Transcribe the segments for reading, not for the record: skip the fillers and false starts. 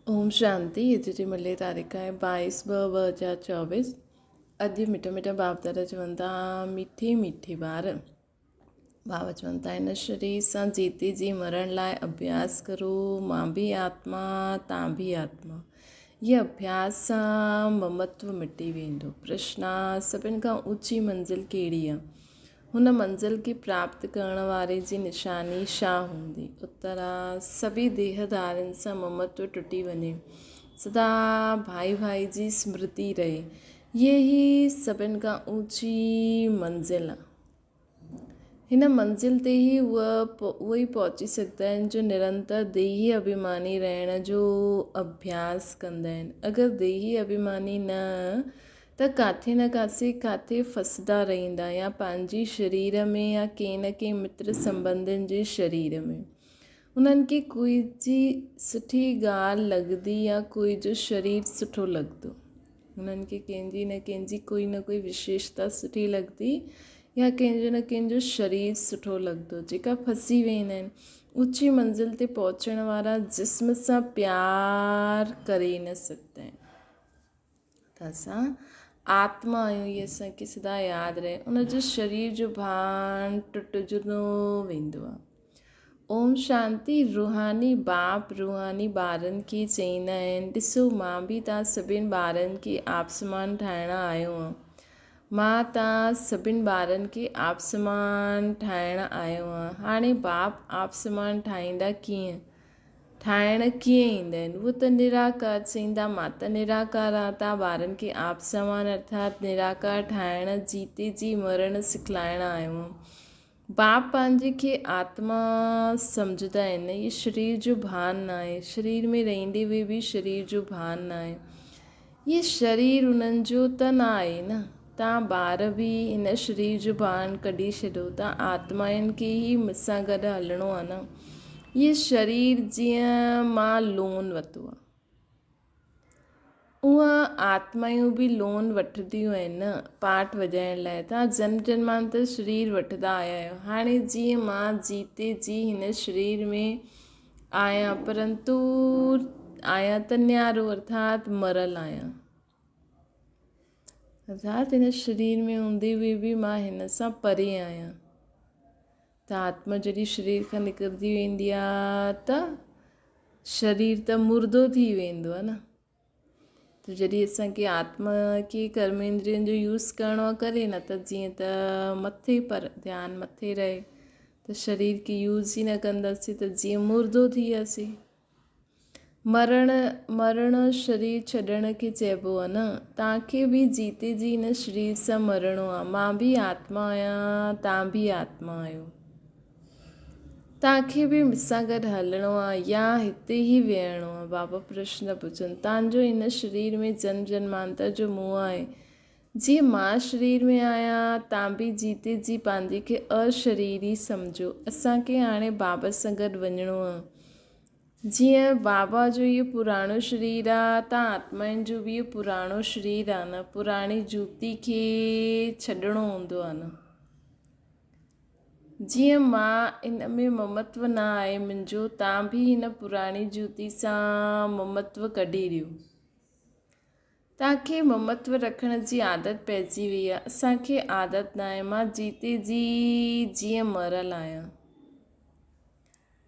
ओम शांति। अॼु जी मिले तारीख़ आहे 22/2/2024। अॼु मिठा मिठा बाप दादा चवनि था मीठी मीठी ॿार। बाबा चवनि था हिन शरीर सां जीते जी मरण लाइ अभ्यास करो। मां बि आत्मा, तव्हां बि आत्मा। ये अभ्यास सां ममत्व मिटी वेंदो। प्रश्न आहे सभिनि खां ऊची मंज़िल कहिड़ी आहे? हुन मंज़िल खे प्राप्त करण वारे जी निशानी छा हूंदी? उत्तर आहे सभी देहधारियुनि सां ममत्व टुटी वञे, सदा भाई भाई जी स्मृति रहे। ये ही सभिनि खां ऊची मंज़िल आहे। हिन मंज़िल ते ही उहे ई पहुची सघंदा आहिनि जो निरंतर देही अभिमानी रहण जो अभ्यास कंदा आहिनि। अगरि देही अभिमानी न त किथे न किथे फसदा रहंदा, या पंहिंजी शरीर में या कंहिं न कंहिं मित्र संबंधियुनि जे शरीर में। उन्हनि खे कोई जी सुठी ॻाल्हि लॻंदी या कोई जो शरीर सुठो लॻंदो। उन्हनि खे कंहिंजी न कंहिंजी कोई न कोई विशेषता सुठी लॻंदी या कंहिंजो न कंहिंजो शरीर सुठो लॻंदो, जेका फसी वेंदा आहिनि। ऊची मंज़िल ते पहुचण वारा जिस्म सां प्यार करे न सघंदा आहिनि। त असां आत्मा आहियूं, इहे असांखे सदा यादि रहे। उनजो शरीर जो भान टुटिजंदो वेंदो आहे। ओम शांति। रूहानी बाप रूहानी ॿारनि खे चईंदा आहिनि, ॾिसो मां बि तव्हां सभिनि ॿारनि खे आपसमान ठाहिणु आयो आहियां। मां तव्हां सभिनि ॿारनि खे आपसमान ठाहिणु आयो आहियां। हाणे बाप आपसमान ठाहींदा कीअं? ठाहिण कीअं ईंदा आहिनि? उहो त निराकार चईंदा, मां त निराकार आहियां। तव्हां ॿारनि खे आपसमान अर्थात निराकार ठाहिण जीते जी मरण सिखलाइणु आयो आहियां। बाप पंहिंजे खे आत्मा सम्झंदा आहिनि। इहे शरीर जो भान न आहे। शरीर में रहंदे हुए बि शरीर जो भान न आहे। इहे शरीर उन्हनि जो त न आहे न। तव्हां ॿार बि हिन शरीर जो भान कढी छॾियो। तव्हां आत्माउनि खे ई मूंसां गॾु हलणो आहे न। इहे शरीर जीअं मां लोन वरितो आहे, उहा आत्मायूं बि लोन वठंदियूं आहिनि न पाठ वॼाइण लाइ। तव्हां जन्म जन्मांतर शरीर वठंदा आया आहियो। हाणे जीअं मां जीते जी हिन शरीर में आहियां, परंतु आहियां त न्यारो अर्थात मरल आहियां। अर्थात हिन शरीर में हूंदे हुए बि मां हिन सां परे आहियां। त आत्मा जॾहिं शरीर खां निकिरंदी वेंदी आहे त शरीर त मुर्दो थी वेंदो आहे न। त जॾहिं असांखे आत्मा खे कर्मेंद्रियनि जो यूज़ करिणो आहे करे, न त जीअं त मथे पर ध्यानु मथे रहे, त शरीर खे यूज़ ई न कंदासीं त जीअं मुर्दो थी वियासीं। मरण शरीर छॾण खे चइबो आहे न। तव्हांखे बि जीते जी हिन शरीर सां मरणो आहे। मां बि आत्मा आहियां, तव्हां बि आत्मा आहियो। तव्हांखे बि मूंसां गॾु हलणो आहे या हिते ई वेहणो आहे। बाबा प्रश्न पुछनि, तव्हांजो हिन शरीर में जन्म जन्मांतर जो मोह आहे। जीअं मां शरीर में आहियां, तव्हां बि जीते जी पंहिंजे खे अशरीरी सम्झो। असांखे हाणे बाबा सां गॾु वञिणो आहे। जीअं बाबा जो इहो पुराणो शरीर आहे, तव्हां आत्माउनि जो बि इहो पुराणो शरीर आहे न। पुराणी जुती खे छॾिणो हूंदो आहे न। जीअं मां इन में ममत्व न आहे मुंहिंजो, तव्हां बि हिन पुराणी जुती सां ममत्व कढी ॾियो। तव्हांखे ममत्व रखण जी आदत पइजी वई आहे। असांखे आदत न आहे। मां जीते जी जीअं मरल आहियां।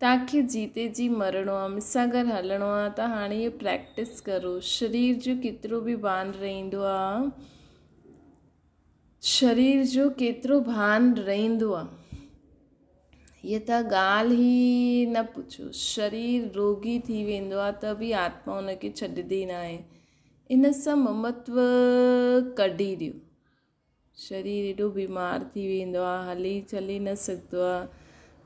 तव्हांखे जीते जी मरणो आहे, मूंसां गॾु हलणो आहे। त हाणे इहो प्रैक्टिस करो। शरीर जो केतिरो बि भान रहंदो आहे, शरीर जो केतिरो भान रहंदो आहे, हीअ त ॻाल्हि ई न पुछो। शरीर रोगी थी वेंदो आहे त बि आत्मा हुनखे छॾंदी न आहे। इन सां ममत्व कढी ॾियो। शरीर एॾो बीमार थी वेंदो आहे, हली चली न सघंदो आहे,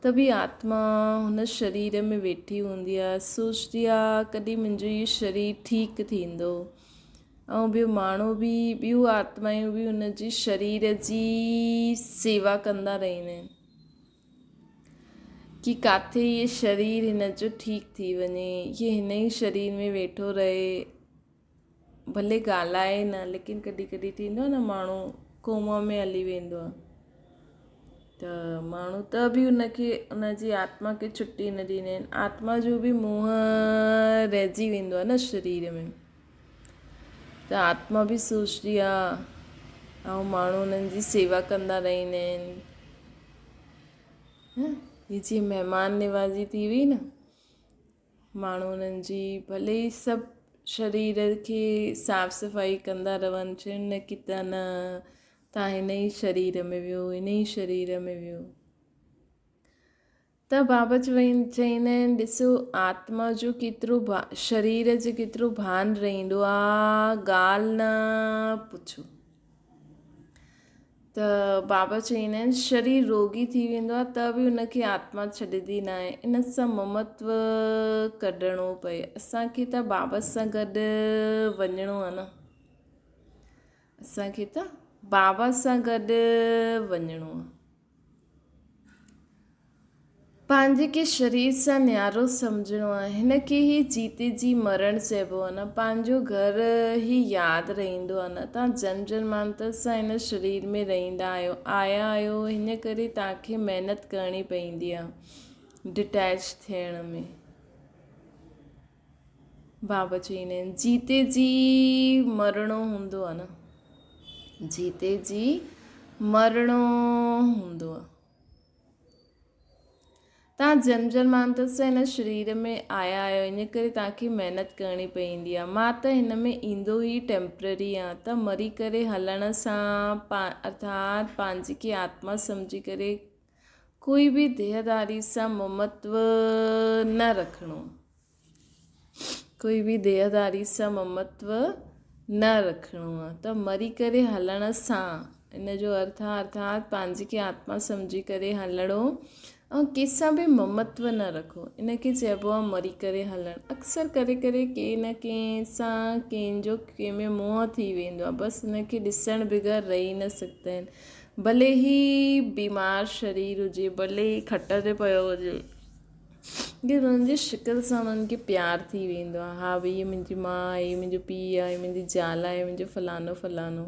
त बि आत्मा हुन शरीर में वेठी हूंदी आहे। सोचदी आहे कॾहिं मुंहिंजो इहो शरीर ठीकु थींदो। ऐं ॿियो माण्हू बि, ॿियूं आत्मायूं बि हुन जी शरीर जी सेवा कंदा रहंदा आहिनि कि किथे इहे शरीर हिन जो ठीकु थी वञे। इहे हिन ई शरीर में वेठो रहे, भले ॻाल्हाए न, लेकिन कॾहिं कॾहिं थींदो आहे न माण्हू कोमा में हली वेंदो आहे। त माण्हू त बि उनखे उनजी आत्मा खे छुटी न ॾींदा आहिनि। आत्मा जो बि मोह रहिजी वेंदो आहे न शरीर में, त आत्मा बि सोचदी आहे ऐं माण्हू उन्हनि जी शेवा कंदा रहंदा आहिनि। हीअ जीअं महिमान निवाज़ी थी वई न, माण्हू उन्हनि जी भले ई सभु शरीर खे साफ़ सफ़ाई कंदा रहनि, चवनि न की त न तव्हां हिन ई शरीर में वियो, हिन ई शरीर में वियो। त बाबा चवंदा आहिनि ॾिसो आत्मा जो केतिरो शरीर जो केतिरो भान रहंदो आहे, ॻाल्हि न पुछो। त बाबा चवंदा आहिनि शरीर रोगी थी वेंदो आहे त बि उनखे आत्मा छॾंदी न आहे। इन सां ममत्व कढणो पए। असांखे त बाबा सां गॾु वञिणो आहे न, असांखे त बाबा सां गॾु वञिणो आहे। पंहिंजे खे शरीर सां न्यारो सम्झणो आहे। हिन खे ई जीते जी मरण चइबो आहे न। पंहिंजो घर ई यादि रहंदो आहे न। तव्हां जन्म जन्मांतर सां हिन शरीर में रहंदा आया आहियो, हिन करे तव्हांखे महिनत करणी पवंदी आहे डिटैच थियण में। बाबा चवंदा आहिनि जीते जी मरणो हूंदो आहे न, जीते जी मरणो हूंदो आहे। तव्हां जन्म जन्मांतर सां हिन शरीर में आया आहियो, इन करे तव्हांखे महिनत करणी पवंदी आहे। मां त हिन में ईंदो ई टेम्पररी आहे, त मरी करे हलण सां अर्थात पंहिंजी खे आत्मा सम्झी करे कोई बि देहदारी सां ममत्व न रखणो, कोई बि देहदारी सां ममत्व न रखणो आहे। त मरी करे हलण सां इन जो अर्थात पंहिंजी खे आत्मा सम्झी करे हलणो ऐं कंहिंसां बि ममत्व न रखो, इनखे चइबो आहे मरी करे हलणु। अक्सर करे कंहिं न कंहिंसां कंहिंजो कंहिं में मोह थी वेंदो आहे, बसि हुनखे ॾिसण बग़ैर रही न सघंदा आहिनि। भले ई बीमार शरीर हुजे, भले ई खट ते पियो हुजे, की हुननि जी शिकिल सां उन्हनि खे प्यारु थी वेंदो आहे। हा भई हीअ मुंहिंजी माउ आहे, हीअ मुंहिंजो पीउ आहे, मुंहिंजी ज़ाल आहे, मुंहिंजो फलानो फलानो।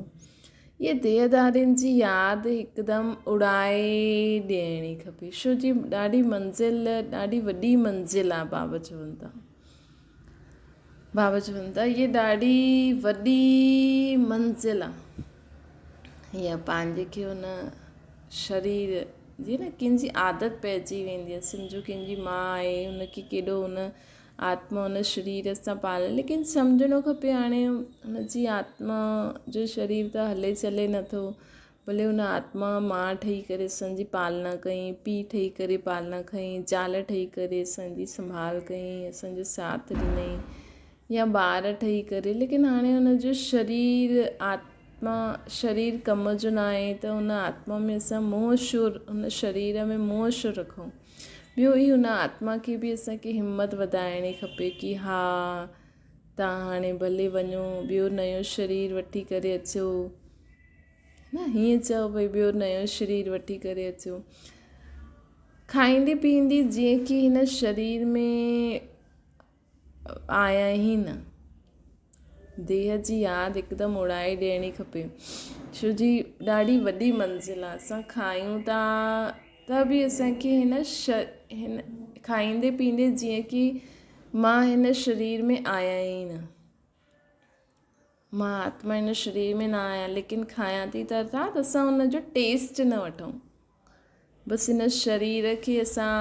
इहे देहदारियुनि जी यादि हिकदमि उड़ाए ॾियणी खपे, छो जी ॾाढी मंज़िल, ॾाढी वॾी मंज़िल आहे। बाबा चवनि था इहा ॾाढी वॾी मंज़िल आहे। हीअं पंहिंजे खे हुन शरीर जीअं न कंहिंजी आदत पइजी वेंदी आहे, सम्झो कंहिंजी माउ आहे, हुनखे केॾो हुन आत्मा हुन शरीर सां पाले, लेकिन सम्झणो खपे हाणे हुनजी आत्मा जो शरीर त हले चले नथो। भले हुन आत्मा माउ ठही करे असांजी पालना कई, पीउ ठही करे पालना कई, ज़ाल ठही करे असांजी संभाल कई, असांजो साथ ॾिनई, या ॿार ठही करे, लेकिन हाणे हुनजो शरीर कम जो न आहे, त हुन आत्मा में असां मोह छो, हुन शरीर में मोह छो रखूं। ॿियो ई हुन आत्मा खे बि असांखे हिमत वधाइणी खपे की हा तव्हां हाणे भले वञो, ॿियो नयो शरीर वठी करे अचो, न हीअं चओ भई ॿियो नयो शरीर वठी करे अचो। खाईंदी पीअंदी जीअं की हिन शरीर में आया ई न, देह जी यादि हिकदमि उड़ाए ॾियणी खपे, छो जी ॾाढी वॾी मंज़िल आहे। असां खायूं था त बि असांखे हिन खाईंदे पीअंदे जीअं की मां हिन शरीर में आया ई न, मां आत्मा हिन शरीर में न आहियां, लेकिन खायां थी त अर्थात असां हुनजो टेस्ट न वठूं, बसि हिन शरीर खे असां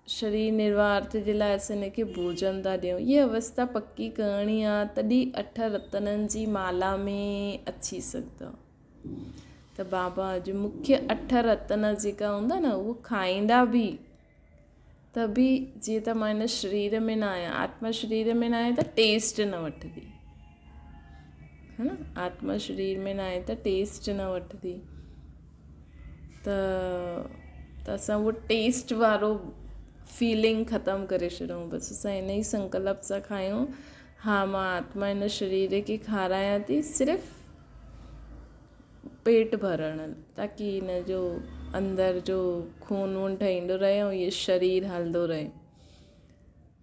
शरीर निर्वाह अर्थ जे लाइ असां हिनखे भोजन था ॾियूं। हीअ अवस्था पकी करणी आहे, तॾहिं 8 रतननि जी माला में अची सघंदो। त बाबा अॼु मुख्य 8 रतन जेका हूंदा न, उहो खाईंदा बि त बि जीअं त मां हिन शरीर में न आहियां, आत्मा शरीर में न आहे त टेस्ट न वठंदी, है न, आत्मा शरीर में न आहे त टेस्ट न वठंदी, त असां उहो टेस्ट वारो फीलिंग ख़तमु करे छॾूं। बसि असां इन ई संकल्प सां खायूं, हा मां आत्मा हिन शरीर खे खारायां थी, सिर्फ़ु पेट भरण, ताकी हिन जो अंदरि जो खून वून ठहींदो रहे ऐं इहो शरीर हलंदो रहे।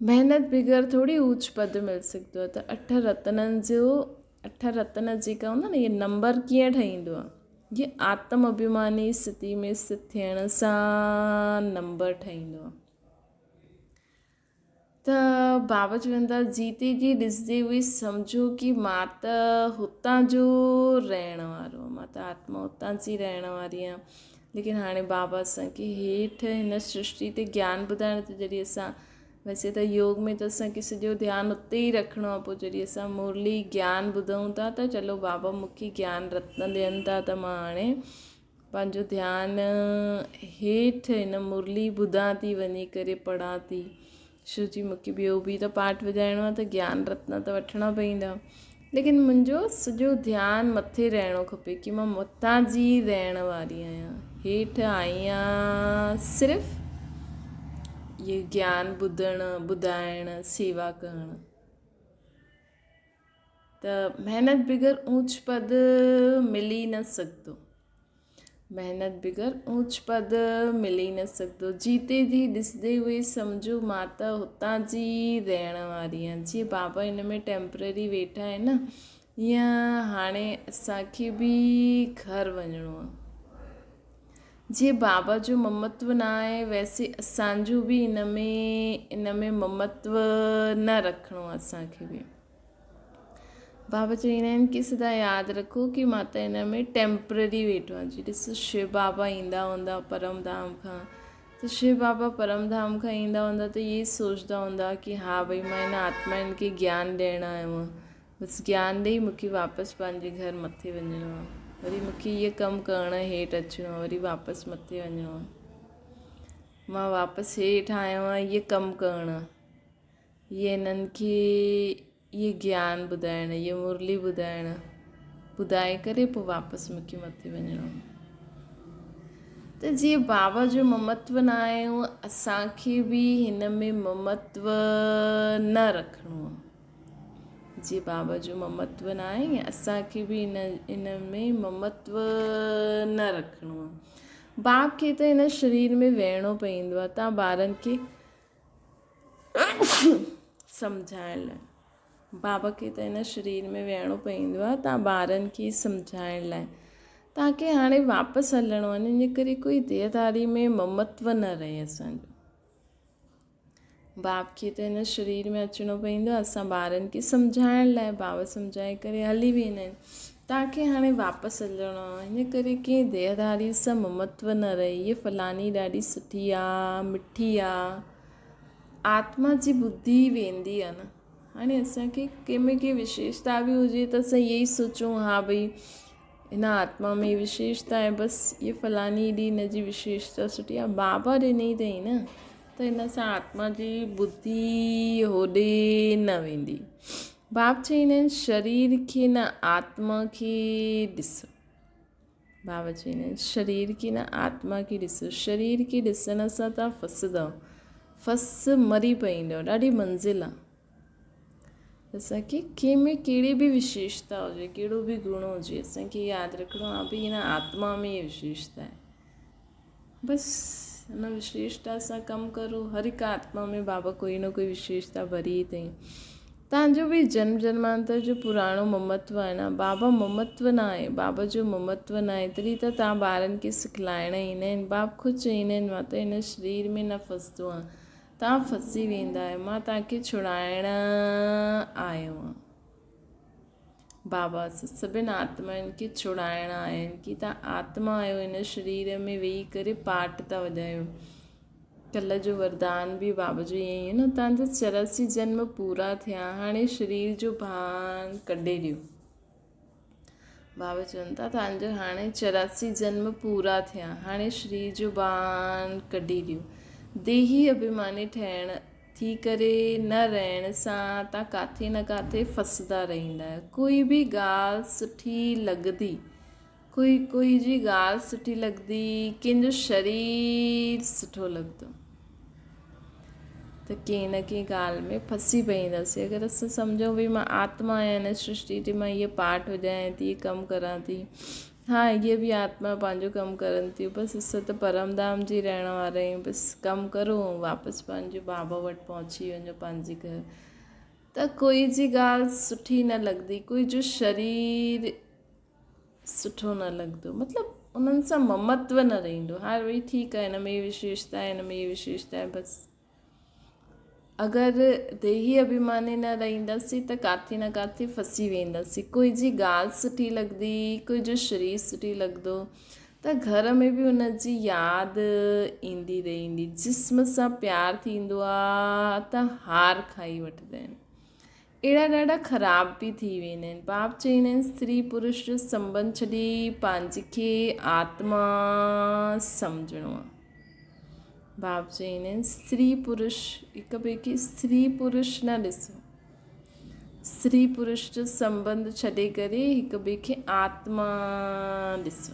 महिनत बग़ैर थोरी ऊच पद मिल सघंदो आहे। त 8 रतन जेका हूंदा न, इहे नंबर कीअं ठहींदो आहे, ये आत्म अभिमानी स्थिति में स्थित थियण सां नंबर ठहींदो आहे। त बाबा चवनि था जीते जी ॾिसंदे हुए सम्झो कि मां त हुतां जो रहण वारो आहियां, मां त आत्मा हुतां जी रहण वारी आहियां। लेकिन हाणे बाबा असांखे हेठि हिन सृष्टि ते ज्ञान ॿुधाइण ते जॾहिं असां वैसे त योग में त असांखे सॼो ध्यानु उते ई रखिणो आहे, पोइ जॾहिं असां मुरली ज्ञान ॿुधूं था त चलो बाबा मूंखे ज्ञान रत्न ॾियनि था त मां हाणे पंहिंजो ध्यानु हेठि हिन मुरली ॿुधां थी, वञी करे पढ़ां थी। छो जी मूंखे ॿियो बि त पाठ वॼाइणो आहे त ज्ञान रत्न त वठिणा पवंदा। लेकिन मुंहिंजो सॼो ध्यानु मथे रहणो खपे कि मां मथां जी रहण वारी आहियां, हेठि आई आहियां सिर्फ़ु ये ज्ञान ॿुधणु, ॿुधाइण, सेवा करणु। त महिनत बग़ैर ऊंच पद मिली न सघंदो, महिनत बग़ैर ऊंच पद मिली न सघंदो। जीते जी ॾिसंदे हुए सम्झो मां त हुतां जी रहण वारी आहियां। जीअं बाबा हिन में टेम्पररी वेठा आहिनि न, ईअं हाणे असांखे बि घर वञिणो आहे। जीअं बाबा जो ममत्व न आहे वैसे असांजो बि इन में ममत्व न रखिणो आहे असांखे बि। बाबा चवंदा आहिनि कि सदा यादि रखो कि मां त हिन में टेम्पररी वेठो आहियां। जी ॾिसो शिव बाबा ईंदा हूंदा परम धाम खां, त शिव बाबा परम धाम खां ईंदा हूंदा त इहे सोचंदा हूंदा कि हा भई मां हिन आत्माउनि खे ज्ञान ॾियण आयो आहियां, बसि ज्ञान ॾेई मूंखे वापसि पंहिंजे घर मथे वञिणो आहे, वरी मूंखे इहे कमु करणु हेठि अचिणो आहे, वरी वापसि मथे वञिणो आहे, मां वापसि हेठि आयो आहियां इहे कमु करणु, इहे हिननि खे इहे ज्ञान ॿुधाइणु, इहे मुरली ॿुधाइणु, ॿुधाए करे पोइ वापसि मूंखे मथे वञिणो आहे। त जीअं बाबा जो ममत्व न आहे उहो असांखे बि हिन में ममत्व न रखिणो आहे। जीअं बाबा जो ममत्व न आहे असांखे बि इन में ममत्व न रखिणो आहे। बाप खे त हिन शरीर में वेहणो पवंदो आहे तव्हां ॿारनि खे सम्झाइण लाइ, बाबा खे त हिन शरीर में वेहणो पवंदो आहे तव्हां ॿारनि खे सम्झाइण लाइ। तव्हांखे हाणे वापसि हलणो आहे, इन करे कोई देहधारी में ममत्व न रहे असांजो। बाप खे त हिन शरीर में अचिणो पवंदो आहे असां ॿारनि खे सम्झाइण लाइ, बाबा सम्झाए करे हली वेंदा आहिनि। तव्हांखे हाणे वापसि हलणो आहे, हिन करे कंहिं देहधारी सां ममत्व न रहे। हीअ फलानी ॾाढी सुठी आहे, मिठी आहे, आत्मा जी बुद्धि वेंदी आहे न। हाणे असांखे कंहिंमें कंहिं विशेषता बि हुजे त असां इहे ई सोचूं हा भई हिन आत्मा में विशेषता आहे, बसि ये फलानी ॾी हिन जी विशेषता सुठी आहे, बाबा ॾिनी अथई न, त हिन सां आत्मा जी बुद्धि होॾे न वेंदी। बाप चवंदा आहिनि शरीर खे न आत्मा खे ॾिसो। बाबा चवंदा आहिनि शरीर खे न आत्मा खे ॾिसो। शरीर खे ॾिसण सां तव्हां फसंदव, मरी पवंदव, ॾाढी मंज़िल आहे। असांखे कंहिंमें कहिड़ी बि विशेषता हुजे, कहिड़ो बि गुण हुजे, असांखे यादि रखिणो आहे भई हिन आत्मा में विशेषता आहे, बसि हिन विशेषता सां कमु करो। हर हिकु आत्मा में बाबा कोई न कोई विशेषता भरी अथई। तव्हांजो बि जन्म जन्मांतर जो पुराणो ममत्व आहे न, बाबा ममत्व न आहे, बाबा जो ममत्व न आहे, तॾहिं त तव्हां ॿारनि खे सिखलाइण ईंदा आहिनि। बाप ख़ुदि चवंदा आहिनि मां त हिन शरीर में न फसंदो आहियां, तव्हां फसी वेंदा आहियो, मां तव्हांखे छुड़ाइण आयो आहियां। बाबा सभिनि आत्माउनि खे छुड़ाइण आया आहिनि कि तव्हां आत्मा आहियो, हिन शरीर में वेही करे पाठ था वॼायो। कल्ह जो वरदान बि बाबा जो ईअं ई आहे न, तव्हांजा 84 जन्म पूरा थिया, हाणे शरीर जो भान कढे ॾियो। बाबा चवनि था तव्हांजो हाणे 84 जन्म पूरा थिया, हाणे शरीर जो भान कढी ॾियो। देही अभिमानी ठहिण थी करे न रहण सां तव्हां किथे न किथे फसंदा रहंदा आहियो। कोई बि ॻाल्हि सुठी लॻंदी, कोई जी ॻाल्हि सुठी लॻंदी, कंहिंजो शरीर सुठो लॻंदो, त कंहिं न कंहिं ॻाल्हि में फसी पवंदासीं। अगरि असां सम्झूं भई मां आत्मा आहियां हिन सृष्टि ते, मां इहे पाठ वॼायां थी, कमु करां थी, हा इहे बि आत्मा पंहिंजो कमु करनि थियूं, बसि असां त परमधाम जी रहण वारा आहियूं, बसि कमु करो वापसि पंहिंजो बाबा वटि पहुची वञो पंहिंजे घर। त कोई जी ॻाल्हि सुठी न लॻंदी, कोई जो शरीर सुठो न लॻंदो, मतिलबु उन्हनि सां ममत्व न रहंदो। हा भई ठीकु आहे, हिन में विशेषता आहे, हिन में विशेषता आहे, बसि। अगरि देही अभिमानी न रहंदासीं त किथे न किथे फसी वेंदासीं। कोई जी ॻाल्हि सुठी लॻंदी, कोई जो शरीर सुठी लॻंदो, त घर में बि उनजी यादि ईंदी रहंदी। जिस्म सां प्यारु थींदो आहे त हार खाई वठंदा आहिनि। अहिड़ा ॾाढा ख़राब बि थी वेंदा आहिनि। बाप चवंदा आहिनि स्त्री पुरुष जो संबंध छॾी पंहिंजे खे आत्मा सम्झणो आहे। बाप चवंदा आहिनि स्त्री पुरुष हिक ॿिए खे स्त्री पुरुष न ॾिसो, स्त्री पुरुष जो संबंध छॾे करे हिक ॿिए खे आत्मा ॾिसो।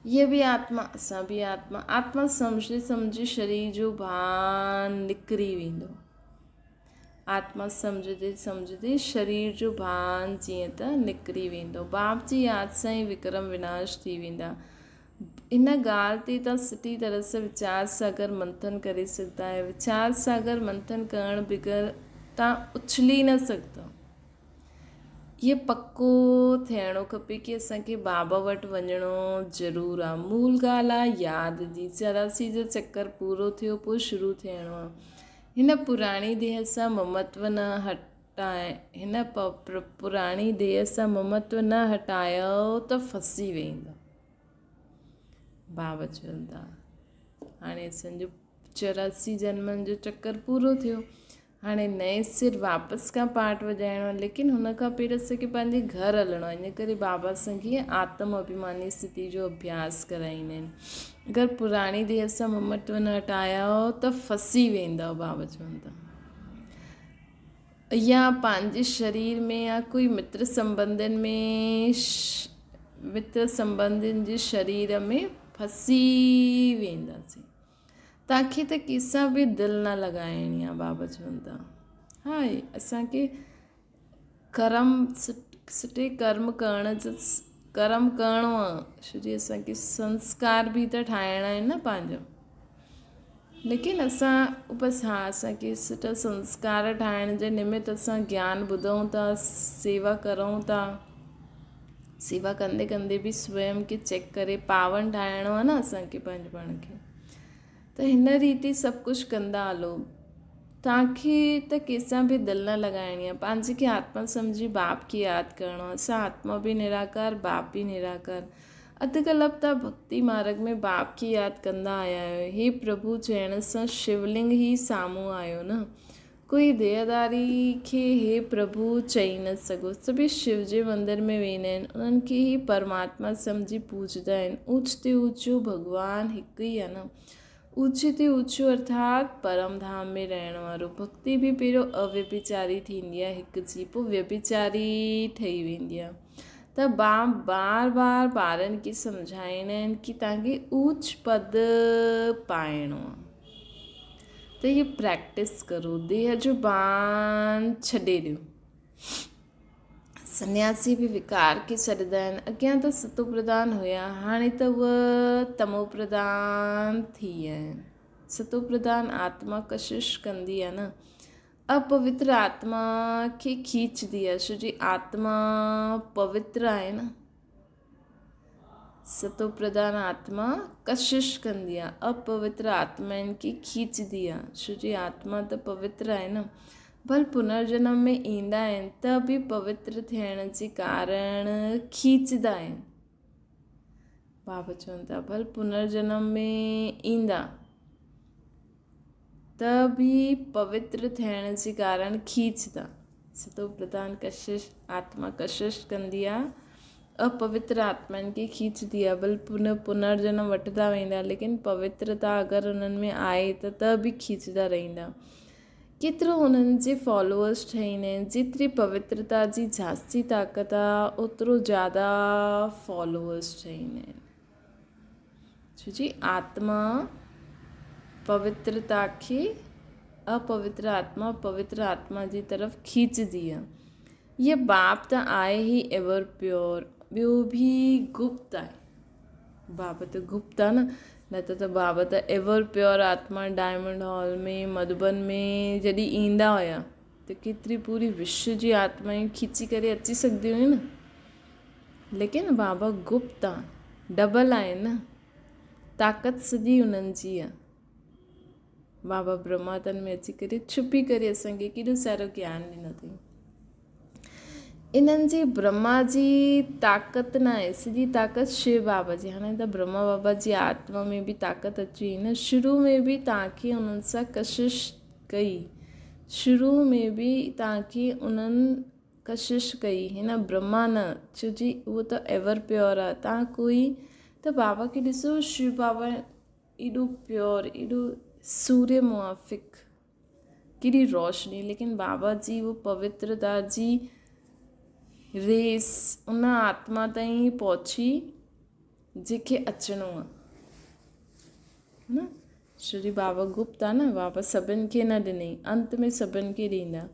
ये बि आत्मा, असां बि आत्मा। आत्मा सम्झे सम्झे शरीर जो भान निकिरी वेंदो। आत्मा सम्झंदे सम्झंदे शरीर जो भान जीअं त निकिरी वेंदो। बाप जी यादि सां ई विक्रम विनाश थी वेंदा। इन ॻाल्हि ते तव्हां सुठी तरह सां वीचार सागर मंथन करे सघंदा आहियो। वीचार सागर मंथन करण बग़ैर तव्हां उछली न सघंदा। इहे पको थियणो खपे कि असांखे बाबा वटि वञणो ज़रूरु आहे। मूल ॻाल्हि आहे यादि जी। 84 जो चकर पूरो थियो, पोइ शुरू थियणो आहे। हिन पुराणी देह सां ममत्व न हटाए, हिन पुराणी देह सां ममत्व न हटायो त फसी वेंदा। बाबा चवंदा हाणे असांजो 84 जन्मनि जो चकर पूरो थियो, हाणे नए सिर वापसि खां पाठ वॼाइणो आहे। लेकिन हुन खां पहिरियों असांखे पंहिंजे घर हलणो आहे। इन करे बाबा असांखे आत्म अभिमानी स्थिति जो अभ्यास कराईंदा आहिनि। अगरि पुराणी देह सां ममत्व न हटायो त फसी वेंदव, बाबा चवंदा। या पंहिंजे शरीर में या कोई मित्र संबंधियुनि जे शरीर में फसी वेंदासीं। तव्हांखे त कंहिंसां बि दिलि न लॻाइणी आहे, बाबा चवंदा। हा, असांखे सुठे कर्म करिणो आहे। छोजी असांखे संस्कार बि त ठाहिणा आहिनि न पंहिंजो। लेकिन असांखे सुठा संस्कार ठाहिण जे निमित्त असां ज्ञान ॿुधूं था, सेवा करूं था। सेवा कंदे कंदे बि स्वयं खे चेक करे पावन ठाहिणो आहे न असांखे पंहिंजे पाण खे। त हिन रीति सभु कुझु कंदा हलो। तव्हांखे त कंहिंसां बि दिलि न लॻाइणी आहे। पंहिंजे खे आत्मा सम्झी बाप खे यादि करिणो आहे। असां आत्मा बि निराकार, बाप बि निराकार। अधु कलाक तव्हां भक्ति मार्ग में बाप खे यादि कंदा आया आहियो। हे प्रभु चइण सां शिवलिंग ई साम्हूं आयो न। कोई देहदारी खे हे प्रभु चई न सघो। सभई शिव जे मंदर में वेंदा आहिनि, उन्हनि खे ई परमात्मा सम्झी पूॼंदा आहिनि। ऊच ते ऊचो भॻवानु हिकु ई आहे न। ऊचे ते ऊचो अर्थात परम धाम में रहण वारो। भक्ति बि पहिरियों अव्यभिचारी थींदी आहे हिकु जी, पोइ व्यभिचारी ठही वेंदी आहे। त बार बार ॿारनि खे सम्झाईंदा आहिनि कि तव्हांखे ऊच पद पाइणो आहे। त इहे प्रैक्टिस करो। देह जो भान छॾे ॾियो। सन्यासी बि विकार खे छॾंदा आहिनि। अॻियां त सतो प्रधान हुया, हाणे त उहा तमो प्रधान थी विया आहिनि। सतो प्रधान आत्मा कशिश कंदी आहे न, अपवित्र आत्मा खे खींचदी आहे। छोजी आत्मा पवित्र आहे न। सतो प्रधान आत्मा कशिश कंदी आहे, अपवित्र आत्माउनि खे खींचदी आहे। छोजी आत्मा त पवित्र आहे न। भल पुनर्जन्म में ईंदा आहिनि त बि पवित्र थियण जे कारण खींचदा आहिनि। बाबा चवनि था भल पुनर्जन्म में ईंदा त बि पवित्र थियण जे कारण खींचदा। सतो प्रधान कशिश आत्मा कशिश कंदी आहे, अपवित्र आत्माउनि खे खींचदी आहे। भल पुनर्जन्म वठंदा वेंदा, लेकिन पवित्रता अगरि उन्हनि में आहे त बि खींचदा रहंदा। केतिरो उन्हनि जे फॉलोअर्स ठहींदा आहिनि। जेतिरी पवित्रता जी जास्ती ताक़त आहे, ओतिरो ज़्यादा फॉलोअर्स ठहींदा आहिनि। छोजी आत्मा पवित्रता खे अपवित्र आत्मा पवित्र आत्मा जी तरफ़ खींचदी आहे। ये बाप त आहे ई एवर प्योर, ॿियो बि गुप्त आहे। बाबा त गुप्त आहे न त बाबा त एवर प्योर आत्मा डायमंड हॉल में मधुबन में जॾहिं ईंदा हुया त केतिरी पूरी विश्व जी आत्मायूं खींची करे अची सघंदियूं हुयूं न। लेकिन बाबा गुप्त आहे, डबल आहे न, ताक़त सॼी उन्हनि जी आहे। बाबा ब्रह्मा तन में अची करे छुपी करे असांखे केॾो सारो ज्ञान ॾिनो अथई। इन्हनि जी ब्रह्मा जी ताक़त न आहे, सॼी ताक़त शिव बाबा जी। हाणे त ब्रह्मा बाबा जी आत्मा में बि ताक़त अची वई न। शुरू में बि तव्हांखे उन्हनि सां कशिश कई, शुरू में बि तव्हांखे उन्हनि कशिश कई, हिन ब्रह्मा न, छो जी उहो त एवर प्योर आहे। तव्हां कोई त बाबा खे ॾिसो, शिव बाबा एॾो प्योर, एॾो सूर्य मुआफ़िक, केॾी रोशनी, लेकिन बाबा जी उहो पवित्रता जी रेस उन आत्मा ताईं पहुची जंहिंखे अचिणो आहे न। श्री बाबा गुप्त आहे न, बाबा सभिनि खे न ॾिनई, अंत में सभिनि खे ॾींदा।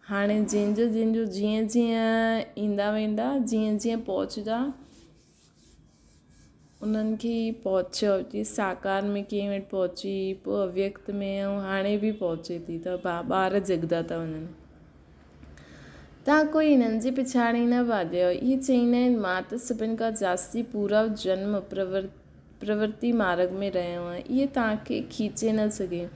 हाणे जंहिंजो जीअं जीअं ईंदा वेंदा, जीअं जीअं पहुचंदा, उन्हनि खे पहुचियो थी। साकार में कंहिं वटि पहुची, पोइ अव्यक्त में, ऐं हाणे बि पहुचे थी, त ॿार जगदा था वञनि। तव्हां कोई हिननि जी पिछाड़ी न वाधियो। इहे चईंदा आहिनि मां त सभिनि खां जास्ती पूरा जन्म प्रवृत्ति मार्ग में रहियो आहियां, इहे तव्हांखे खीचे न सघे।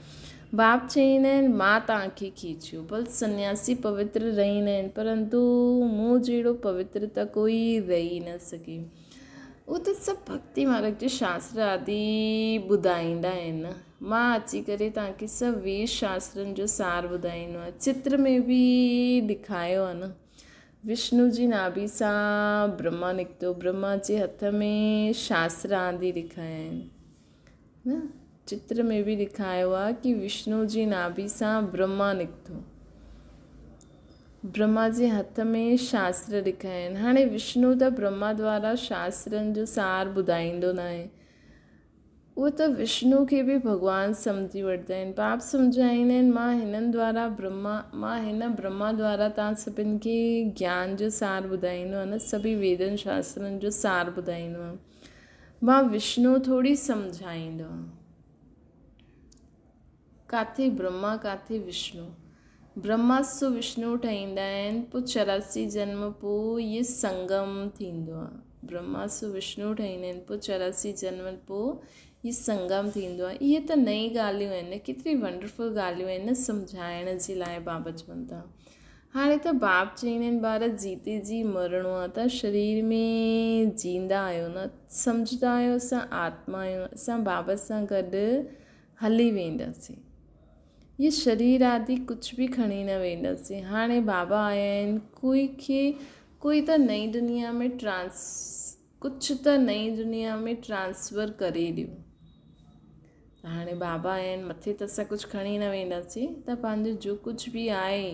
बाप चईंदा आहिनि मां तव्हांखे खीचियो, भल सन्यासी पवित्र रहींदा आहिनि, परंतु मूं जहिड़ो पवित्र त कोई रही न सघे। उहो त सभु भक्ति मार्ग जे शास्त्र आदि ॿुधाईंदा आहिनि। मां अची करे तव्हांखे सभु वेद शास्त्रनि जो सार ॿुधाईंदो आहे। चित्र में बि ॾेखारियो आहे न, विष्णु जी नाभि सां ब्रह्मा निकितो, ब्रह्मा जे हथ में शास्त्र आदि ॾेखारिया आहिनि न। चित्र में बि ॾेखारियो आहे कि विष्णु जी नाभि सां ब्रह्मा निकितो, ब्रह्मा जे हथ में शास्त्र ॾेखारिया आहिनि। हाणे विष्णु त ब्रह्मा द्वारा शास्त्रनि जो सार ॿुधाईंदो न आहे, उहो त विष्णु खे बि भॻवानु सम्झी वठंदा आहिनि। पाप सम्झाईंदा आहिनि मां हिन ब्रह्मा द्वारा तव्हां सभिनि खे ज्ञान जो सार ॿुधाईंदो आहे न, सभी वेदनि शास्त्रनि जो सार ॿुधाईंदो आहे। मां विष्णु थोरी सम्झाईंदो आहे, किथे ब्रह्मा किथे विष्णु। ब्रह्मा सो विष्णु ठहींदा आहिनि, पोइ 84 जन्म पोइ इहे संगम थींदो आहे। ब्रह्मा सो विष्णु ठहींदा आहिनि, पोइ 84 जन्म पोइ इहे संगम थींदो आहे। इहे त नई ॻाल्हियूं आहिनि, केतिरी वंडरफुल ॻाल्हियूं आहिनि सम्झाइण जे लाइ बाबा चवनि था। हाणे त बाप चईंदा आहिनि ॿार जीते जी मरणो आहे, त शरीर में जींदा आहियो न, सम्झंदा आहियो असां आत्मा आहियूं, असां बाबा सां गॾु हली वेंदासीं। ये शरीर आदि कुझु बि खणी न वेंदासीं। हाणे बाबा आया आहिनि, कोई त नई दुनिया में कुझु त नई दुनिया में ट्रांसफर करे ॾियो। हाणे बाबा आया आहिनि, मथे त असां कुझु खणी न वेंदासीं, त पंहिंजो जो कुझु बि आहे,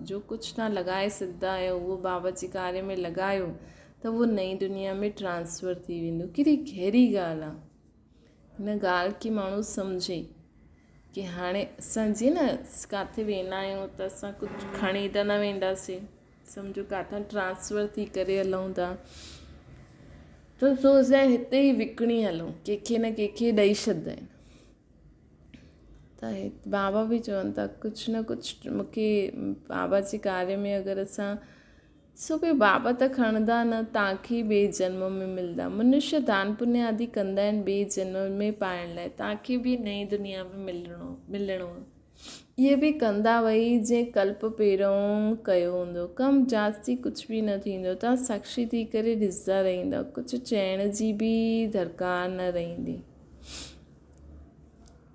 जो कुझु तव्हां लॻाए सघंदा आहियो, उहो बाबा जे कार्य में लॻायो, त उहो नई दुनिया में ट्रांसफर थी वेंदो। केॾी गहरी ॻाल्हि आहे, हिन ॻाल्हि खे माण्हू सम्झे कि हाणे असां जीअं न किथे वेंदा आहियूं त असां कुझु खणी त न वेंदासीं, सम्झो किथां ट्रांसफर थी करे हलूं था, त सोचदा आहिनि हिते ई विकिणी हलूं, कंहिंखे न कंहिंखे ॾेई छॾंदा आहिनि। त बाबा बि चवनि था कुझु न कुझु मूंखे बाबा जे कार्य में अगरि असां बि बाबा त खणंदा न, तव्हांखे ॿिए जन्म में मिलंदा। मनुष्य दान पुण्य आदि कंदा आहिनि ॿिए जन्म में पाइण लाइ, तव्हांखे बि नई दुनिया में मिलणो। इहे बि कंदा वई जंहिं कल्प पहिरियों कयो हूंदो। कमु जास्ती कुझु बि न थींदो, तव्हां साक्षी थी करे ॾिसंदा रहंदा, कुझु चइण जी बि दरकार न रहंदी।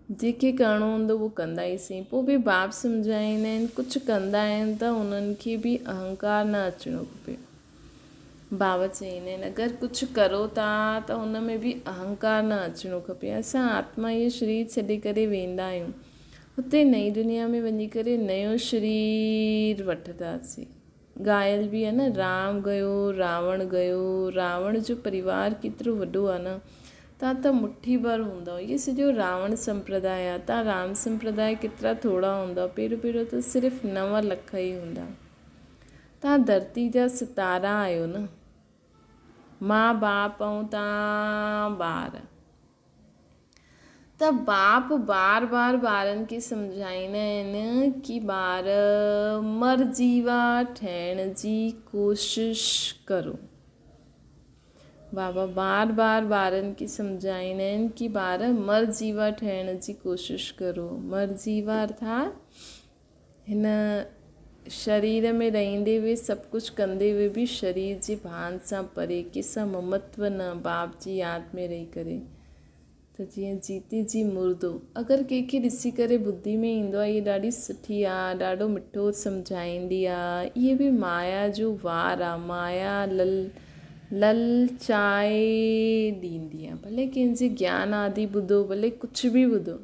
जेके करिणो हूंदो उहो कंदा ई सही। पोइ बि बाप सम्झाईंदा आहिनि कुझु कंदा आहिनि त उन्हनि खे बि अहंकार न अचिणो खपे। बाबा चईंदा आहिनि अगरि कुझु करो था त हुन में बि अहंकार न अचिणो खपे। असां आत्मा इहो शरीर छॾे करे वेंदा आहियूं, हुते नई दुनिया में वञी करे नयो शरीर वठंदासीं। ॻायल बि आहे न, राम गयो रावण गयो, रावण जो परिवार केतिरो वॾो आहे न, तव्हां त मुट्ठी भर हूंदव। इहे सॼो रावण संप्रदाय आहे, तव्हां राम संप्रदाय केतिरा थोरा हूंदव। पहिरियों त सिर्फ़ु 9 लख ई हूंदा। तव्हां धरती जा सितारा आहियो न, मां बाप ऐं तव्हां ॿार। त बाप बार बार ॿारनि खे सम्झाईंदा आहिनि कि ॿार मर्जीवा ठहिण जी कोशिशि करो। बाबा बार बार ॿारनि खे सम्झाईंदा आहिनि कि ॿार मर्ज़ीवा ठहिण जी कोशिशि करो। मर्ज़ीवा अर्थात हिन शरीर में रहंदे हुए सभु कुझु कंदे हुए बि शरीर जे भान सां परे कंहिंसां ममत्व न, बाप जी यादि में रही करे। त जीअं जीते जी मुर्दो अगरि कंहिंखे ॾिसी करे ॿुधी में ईंदो आहे इहा ॾाढी सुठी आहे, ॾाढो मिठो सम्झाईंदी आहे, इहे बि माया जो वार आहे। माया ललचाए ॾींदी आहे। भले कंहिंजे ज्ञान आदि ॿुधो, भले कुझु बि ॿुधो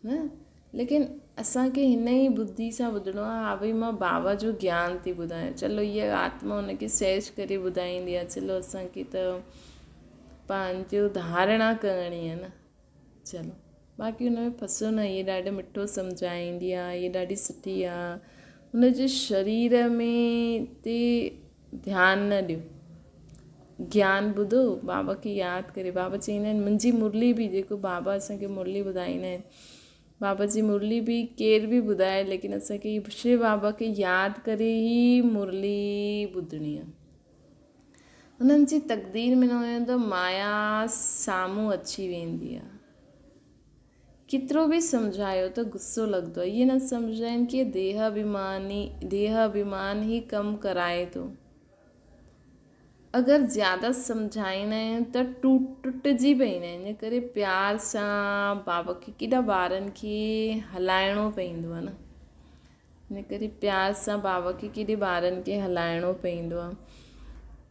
न, लेकिन असांखे हिन ई बुद्धि सां ॿुधणो आहे, हा भई मां बाबा जो ज्ञान थी ॿुधायां, चलो इहा आत्मा हुनखे सहज करे ॿुधाईंदी आहे, चलो असांखे त पंहिंजो धारणा करणी आहे न, चलो बाक़ी हुन में फसो न। इहे ॾाढो मिठो सम्झाईंदी आहे, इहा ॾाढी सुठी आहे। हुनजे शरीर में ते ध्यानु न ॾियो, ज्ञान ॿुधो, बाबा खे यादि करे। बाबा चवंदा आहिनि मुंहिंजी मुरली बि, जेको बाबा असांखे मुरली ॿुधाईंदा आहिनि, बाबा जी मुरली बि केर बि ॿुधाए, लेकिन असांखे शिव बाबा खे यादि करे ई मुरली ॿुधणी आहे। हुननि जी तक़दीर में न हुयो त माया साम्हूं अची वेंदी आहे। केतिरो बि सम्झायो त गुस्सो लॻंदो आहे। इहे न सम्झाइनि कि देह अभिमान ई कमु कराए थो। अगरि ज़्यादा सम्झाईंदा आहियूं त टुटिजी पवंदा आहिनि। इन करे प्यार सां बाबा खे केॾा ॿारनि खे हलाइणो पवंदो आहे न, इन करे प्यार सां बाबा खे केॾे ॿारनि खे हलाइणो पवंदो आहे।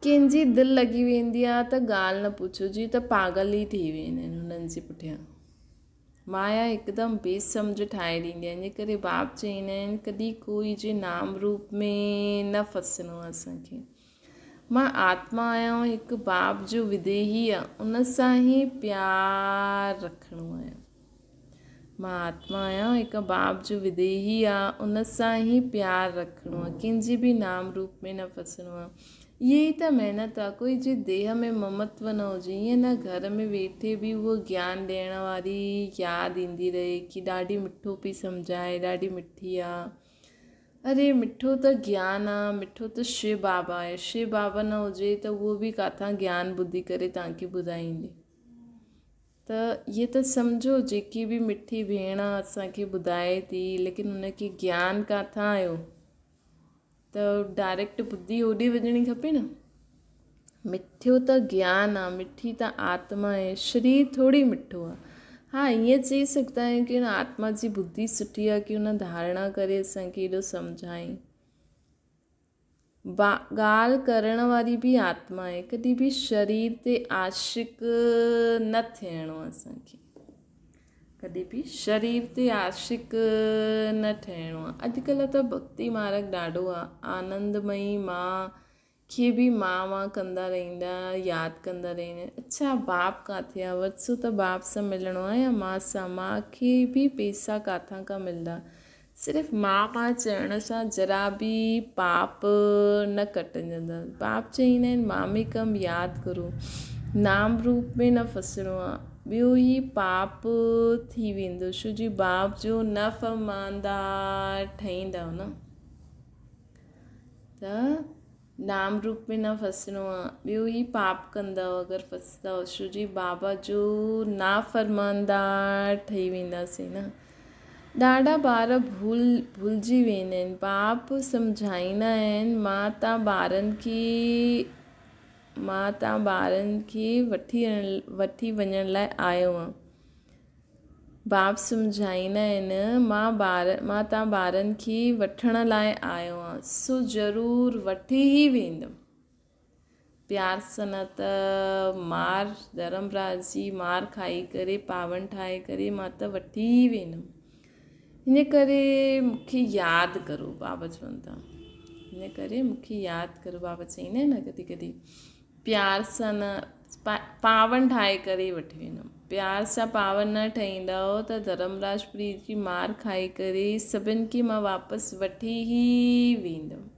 कंहिंजी दिलि लॻी वेंदी आहे त ॻाल्हि न पुछो, जी त पागल ई थी वेंदा आहिनि हुननि जे पुठियां। माया हिकदमि बेसम्झ ठाहे ॾींदी आहे। इन करे बाप चवंदा आहिनि कॾहिं कोई जे नाम रूप में न फसणो आहे असांखे। मां आत्मा आहियां, हिकु बाप जो विदेही आहे, उन सां ई प्यारु रखिणो आहे। मां आत्मा आहियां, हिकु बाप जो विदेही आहे, उन सां ई प्यारु रखिणो आहे, कंहिंजे बि नाम रूप में न फसणो आहे। इहे ई त महिनत आहे। कोई जे देह में ममत्व न हुजे, ईअं न घर में वेठे बि उहो ज्ञान ॾियण वारी यादि ईंदी रहे कि ॾाढी मिठो पई सम्झाए, ॾाढी मिठी आहे। अरे मिठो त ज्ञान आहे, मिठो त शिव बाबा आहे। शिव बाबा न हुजे त उहो बि किथां ज्ञान ॿुधी करे तव्हांखे ॿुधाईंदे। त इहे त सम्झो जेकी बि मिठी भेण असांखे ॿुधाए थी, लेकिन हुनखे ज्ञान किथां आयो, त डायरेक्ट बुद्धि होॾे वञणी खपे न। मिठो त ज्ञान आहे, मिठी त आत्मा आहे, शरीर थोरी मिठो आहे। हाँ ईअं चई सघंदा आहियूं कि हुन आत्मा जी बुद्धि सुठी आहे कि हुन धारणा करे असांखे एॾो सम्झाई। ॻाल्हि करण वारी बि आत्मा आहे। कॾहिं बि शरीर ते आशिक न थियणो आहे असांखे, कॾहिं बि शरीर ते आशिक न ठहिणो आहे। अॼुकल्ह त भक्ति मार्ग ॾाढो आहे। आनंदमयी मां खे बि मां कंदा रहंदा, यादि कंदा रहंदा। अच्छा बाप किथे आहे, वत्सु त बाप सां मिलणो आहे या मां सां? मां खे बि पैसा किथां खां मिलंदा? सिर्फ़ु मां चवण सां जरा बि पाप न कटजंदा। बाप चवंदा आहिनि मामिकम यादि करो, नाम रूप में न फसणो आहे, ॿियो ई पाप थी वेंदो। छो जी बाप जो न फ़रमानदार ठहींदव न, त नाम रूप में न फसणो आहे, ॿियो ई पाप कंदव अगरि फसंदव। छो जी बाबा जो ना फ़रमानदार ठही वेंदासीं न। ॾाढा ॿार भुलिजी वेंदा आहिनि। बाप सम्झाईंदा आहिनि मां तव्हां ॿारनि खे वठी वञण लाइ आयो आहियां। बाप सम्झाईंदा आहिनि मां तव्हां ॿारनि खे वठण लाइ आयो आहियां, सो ज़रूरु वठी ई वेंदुमि। प्यार सां न त मार, धर्मराज जी मार खाई करे पावन ठाहे करे मां त वठी ई वेंदुमि। इन करे मूंखे यादि करो, बाबा चवनि था। इन करे मूंखे यादि करो, बाबा चवंदा आहिनि न कॾहिं कॾहिं प्यार सां न पावन ठाहे करे वठी वेंदुमि। प्यार सां पावन न ठहींदव त धर्मराज प्रीत जी मार खाई करे सभिनि खे मां वापसि वठी ई वेंदुमि।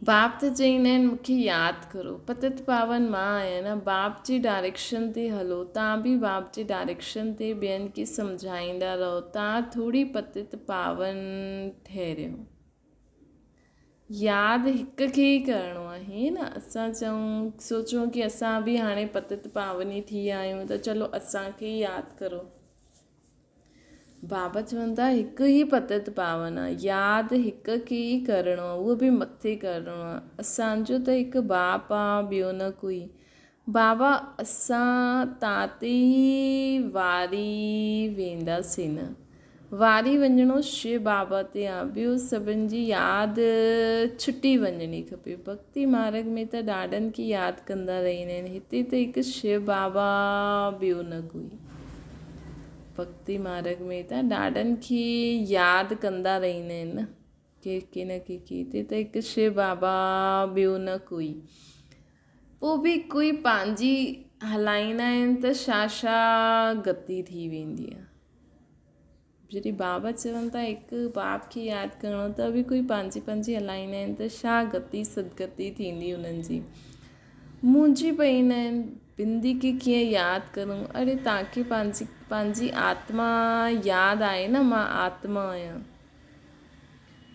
बाप त चवंदा आहिनि मूंखे यादि करो, पतित पावन मां आहियां न। बाप जी डायरेक्शन ते हलो, तव्हां बि बाप जी डायरेक्शन ते ॿियनि खे सम्झाईंदा रहो। तव्हां थोरी पतित पावन ठहिरियो। यादि हिक खे ई करिणो आहे न। असां सोचूं कि असां बि हाणे पतित पावनी थी विया आहियूं त चलो असांखे ई यादि करो। बाबा चवनि था हिकु ई पतित पावन आहे, यादि हिक खे ई करिणो आहे, उहो बि मथे करिणो आहे। असांजो त हिकु बाप आहे, ॿियो न कोई। बाबा असां ताते ई वारी वेंदासीं न, वारी वञिणो शिव बाबा ते आहे। ॿियो सभिनि जी यादि छुटी वञणी खपे। भक्ति मार्ग में त ॾाढनि खे यादि कंदा रहंदा आहिनि, हिते त हिकु शिव बाबा, ॿियो न कोई। भक्ति मार्ग में त ॾाढनि खे यादि कंदा रहंदा आहिनि न, के न के हिते त हिकु शिव बाबा, ॿियो न कोई। पोइ बि कोई पंहिंजी हलाईंदा आहिनि त छा गति थी वेंदी आहे। जॾहिं बाबा चवनि था हिकु बाप खे यादि करिणो, त बि कोई पंहिंजी हलाईंदा आहिनि त छा गति सदगति थींदी उन्हनि जी। मुंहिंजी पईंदा आहिनि बिंदी खे कीअं यादि करूं। अरे तव्हांखे पंहिंजी आत्मा यादि आहे न, मां आत्मा आहियां,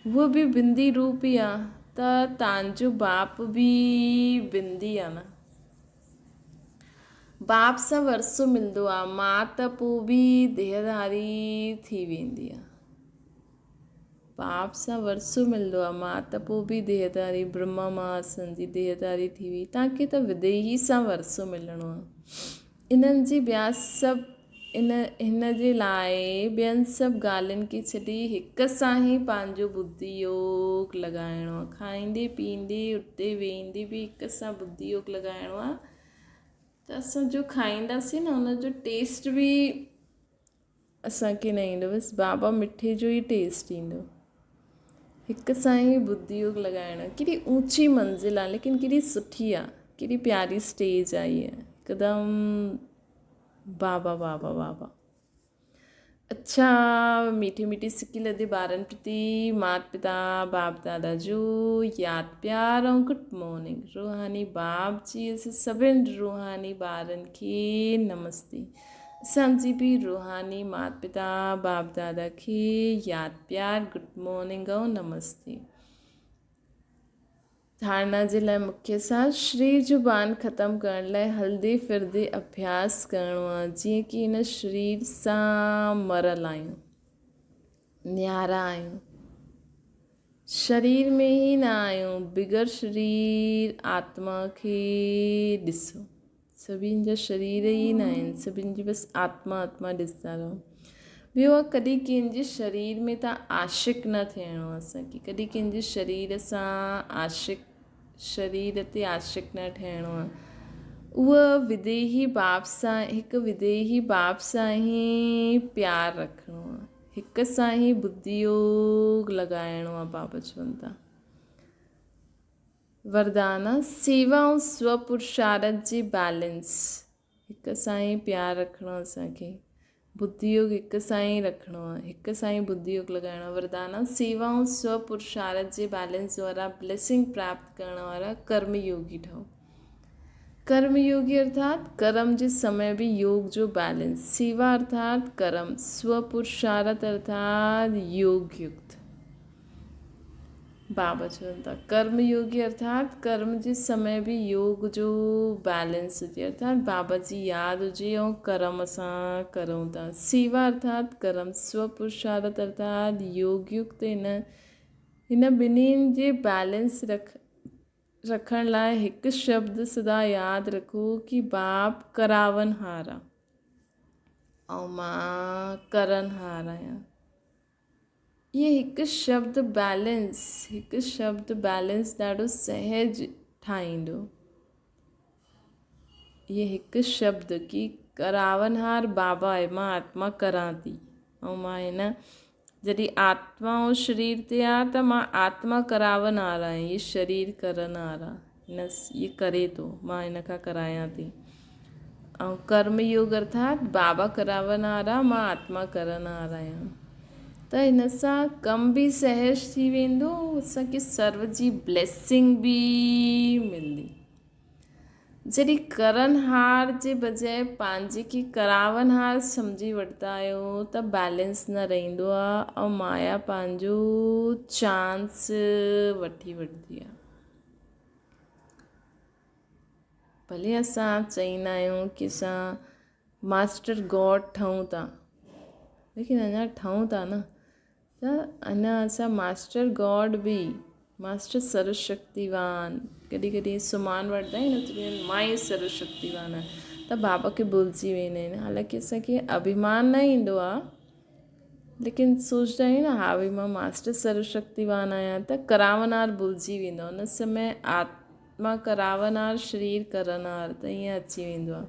उहो बि बिंदी रूप ई आहे, त तव्हांजो बाप बि बिंदी आहे न। बाप सां वरसो मिलंदो आहे, मां त पोइ बि देहधारी थी वेंदी आहे। बाप सां वरसो मिलंदो आहे, मां त पोइ बि देहधारी, ब्रह्मा मां असांजी देहधारी थी हुई। तव्हांखे त विदेही सां वरसो मिलणो आहे। इन्हनि जी ॿिया सभु हिन जे लाइ ॿियनि सभु ॻाल्हियुनि खे छॾी हिक सां ई पंहिंजो बुद्धि योग लॻाइणो आहे। खाईंदे पीअंदे उठंदे वेहंदे बि हिक सां बुद्धि योग लॻाइणो आहे। त असां जो खाईंदासीं न, उनजो टेस्ट बि असांखे न ईंदो, बसि बाबा मिठे जो ई टेस्ट ईंदो। हिक सां ई बुद्धि योग लॻाइणो। केॾी ऊची मंज़िल आहे, लेकिन केॾी सुठी आहे, केॾी प्यारी स्टेज आहे इहा, हिकदमि बाबा बाबा बाबा। अच्छा, मीठी मीठी सिकी लदे ॿारनि प्रति माता पिता बाप दादा जो यादि प्यार ऐं गुड मॉर्निंग। रूहानी बाप जी सभिनि रूहानी ॿारनि खे नमस्ते। असांजी बि रूहानी माता पिता बाप दादा खे यादि प्यार, गुड मॉर्निंग ऐं नमस्ते। धारणा जे लाइ मुख्य सार, शरीर जो बान ख़तमु करण लाइ हलंदे फिरंदे अभ्यास करिणो आहे। जीअं की हिन शरीर सां मरल आहियूं, न्यारा आहियूं, शरीर में ई न आहियूं, बिगर शरीर आत्मा खे ॾिसो। सभिनि जा शरीर ई न आहिनि, सभिनि जी बसि आत्मा ॾिसंदा रहो। ॿियो आहे कॾहिं कंहिंजे शरीर में त आशिक न थियणो आहे असांखे, कॾहिं कंहिंजे शरीर सां शरीर ते आशिक न ठहिणो आहे। उहा विदेही बाप सां, हिकु विदेही बाप सां ई प्यारु रखिणो आहे, हिक सां ई बुद्धि योग लॻाइणो आहे। बाबा चवनि था वरदान, सेवा ऐं स्वपुरुषार्थ जे बैलेंस, हिक सां ई प्यारु रखिणो आहे असांखे, बुद्धि योग हिक सां ई रखिणो आहे, हिक सां ई बुद्धि योग लॻाइणो आहे। वरदान, सेवा ऐं स्वपुरुषार्थ जे बैलेंस वारा ब्लेसिंग प्राप्त करण वारा कर्मयोगी ठहो। कर्मयोगी अर्थात कर्म जे समय बि योग जो बैलेंस, सेवा अर्थात कर्म, स्वपुरुषार्थ अर्थात योग युक्त। बाबा चवनि था कर्मयोगी अर्थात कर्म जे समय बि योग जो बैलेंस हुजे, अर्थात बाबा जी यादि हुजे ऐं कर्म असां करूं था। सेवा अर्थात कर्म, स्वपुरुषार्थ अर्थात योग युक्त। हिन ॿिन्हिनि जे बैलेंस रखण लाइ हिकु शब्द सदा यादि रखो कि बाप करावनहार आहे ऐं मां करणहार आहियां। ये हिकु शब्द बैलेंस ॾाढो सहज ठाहींदो। ये हिकु शब्द की करावनहार बाबा आहे, मां आत्मा करां थी ऐं मां जॾहिं आत्मा ऐं शरीर ते आहे त मां आत्मा करावनहार आहियां, ये शरीर करणहार आहे, ये करे थो, मां हिन खां करायां थी। ऐं कर्मयोग अर्थात बाबा करावनहार आहे, मां आत्मा करणहार आहियां। त हिन सां कम बि सहज थी वेंदो, असांखे सर्व जी ब्लेसिंग बि मिलंदी। जॾहिं करणहार जे बजाए पंहिंजे खे करावनहार सम्झी वठंदा आहियो त बैलेंस न रहंदो आहे ऐं माया पंहिंजो चांस वठी वठंदी आहे। भले असां चईंदा आहियूं की असां मास्टर गॉड ठहूं था, लेकिन अञा ठहूं था न, त अञा असां मास्टर गॉड बि मास्टर सर्वशक्तिवान कॾहिं कॾहिं सुम्हान वठंदा आहियूं न, चवंदा मां ई सर्वशक्तिवान आहे, त बाबा खे भुलिजी वेंदा आहिनि। हालांकि असांखे अभिमान न ईंदो आहे, लेकिन सोचदा आहियूं न, हा भई मां मास्टर सर्वशक्तिवान आहियां, त करावनहार भुलिजी वेंदो उन समय। आत्मा करावनहार, शरीर करणहार, त ईअं अची वेंदो आहे।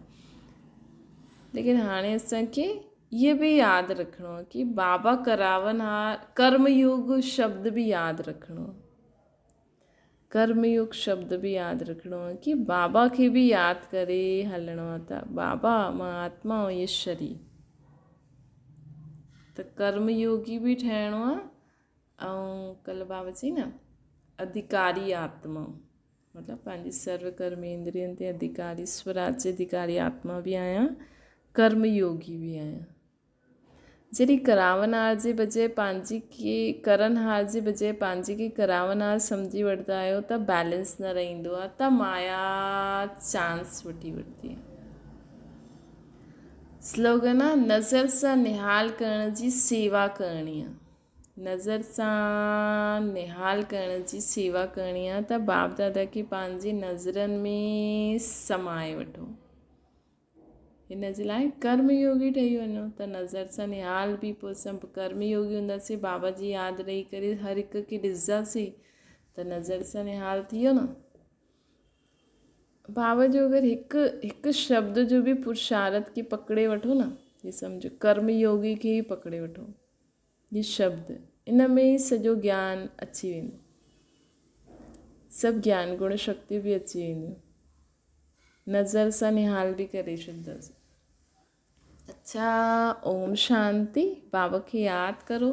लेकिन हाणे असांखे इहे बि यादि रखिणो आहे की बाबा करावनहार, कर्मयोग शब्द बि यादि रखिणो आहे। कर्मयोग शब्द बि यादि रखिणो आहे की बाबा खे बि यादि करे हलणो आहे। त बाबा मां आत्मा ऐं इहे शरीर, त कर्मयोगी बि ठहिणो आहे। ऐं कल्ह बाबा चई न, अधिकारी आत्मा, मतिलबु पंहिंजी सर्व कर्मेंद्रियनि ते अधिकारी, स्वराज्य अधिकारी आत्मा बि आहियां, कर्मयोगी बि आहियां। जॾहिं करावनहार जे बजाए पंहिंजी खे, करणहार जे बजाए पंहिंजे खे करावनहार सम्झी वठंदा आहियो त बैलेंस न रहंदो आहे, त माया चांस वठी वठंदी आहे। स्लोगन आहे, नज़र सां निहाल करण जी सेवा करणी आहे। नज़र सां निहाल करण जी सेवा करणी आहे, त बाप दादा खे पंहिंजी नज़रनि में समाए वठो। हिन जे लाइ कर्मयोगी ठही वञो, त नज़र सां निहाल बि पोइ सभु कर्मयोगी हूंदासीं, बाबा जी यादि रही करे हर हिक खे ॾिसंदासीं, त नज़र सां निहाल थी वियो न। बाबा जो अगरि हिकु शब्द जो बि पुरुषार्थ खे पकड़े वठो न, ये सम्झो कर्मयोगी खे ई पकड़े वठो, ये शब्द, इन में ई सॼो ज्ञान अची वेंदो, सभु ज्ञान गुण शक्ति बि अची वेंदियूं, नज़र सां निहाल बि करे छॾींदासीं। अच्छा, ओम शांति। बाबा खे यादि करो।